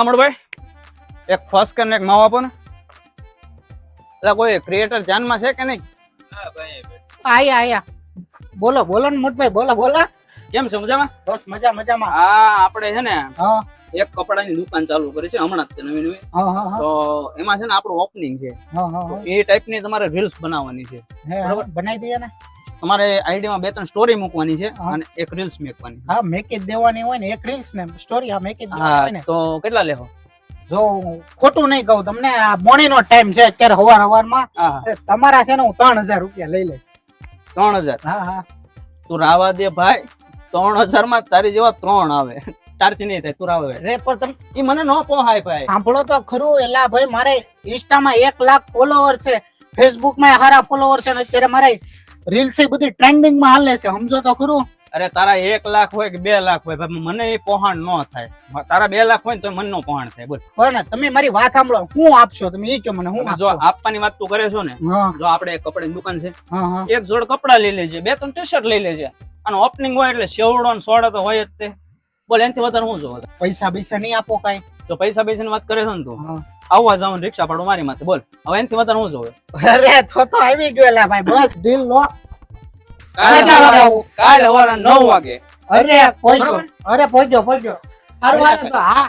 અમરભાઈ એક ફર્સ્ટ કરીને એક માવા આપો ને. એટલે કોઈ ક્રિએટર ધ્યાનમાં છે કે નહીં? આયા બોલો બોલો ને મોટભાઈ બોલો બોલો. કેમ છે મજામાં? બસ મજા મજામાં. હા આપણે છે ને હા એક કપડાની દુકાન ચાલુ કરી છે હમણાં જ નવી નવી. હા હા તો એમાં છે ને આપણું ઓપનિંગ છે. હા એ ટાઈપની તમારે રીલ્સ બનાવવાની છે. બરાબર બનાવી દઈએ ને. તમારે આઈડીમાં 2-3 સ્ટોરી મૂકવાની છે અને એક રીલ્સ મેકવાની. હા મેકી જ દેવાની હોય ને એક રીલ્સ ને સ્ટોરી હા મેકી જ દેવાની હા હોય ને. તો કેટલા લેવો? જો ખોટું નહીં કહું તમને આ મોણીનો ટાઈમ છે અત્યારે હવારમાં હા તમારા છે ને હું 3000 રૂપિયા લઈ લઈશ. 3000. હા હા તું રાવા દે ભાઈ. 3000 માં તારી જેવા 3 આવે. તારથી નહીં થાય તું રાવે. રે પણ તમે ઈ મને ન પોહાય ભાઈ. સાંભળો તો ખરું એલા ભાઈ મારે ઇન્સ્ટામાં 1 લાખ ફોલોવર છે, ફેસબુક માં સારા ફોલોવર છે ને અત્યારે મારે રીલ્સ એ બધી ટ્રેન્ડિંગ માં હાલે છે સમજો તો ખરું. અરે તારા 1 લાખ હોય કે 2 લાખ હોય ભાઈ મને એ પોહાણ ન થાય. તારા 2 લાખ હોય ને તો મને નો પોહાણ થાય. બોલ પણ તમે મારી વાત સાંભળો હું આપશો તમે એ કહો મને હું જો આપશો. આપવાની વાત તું કરે છો ને, હા જો આપણે એક કપડાની દુકાન છે, હા હા એક જોડ કપડા લઈ લેજે, 2-3 ટી-શર્ટ લઈ લેજે અને ઓપનિંગ હોય એટલે સેવડો ને સોડા તો હોય જ તે. બોલ એનાથી વધારે હું જોવા? પૈસા પૈસા નહીં આપો કાઈ. જો પૈસા ની વાત કરે છો ને તું, હા. આવવા જવાનું રિક્ષા ભાડું મારી માથે. બોલ હવે એનાથી વધારે હું જોવે? અરે તો આવી ગયો એલા ભાઈ બસ ડીલ લો. કાલે સવારે 9 વાગે. અરે પહોંચો અરે પહોંચો સારું હાલો તો હા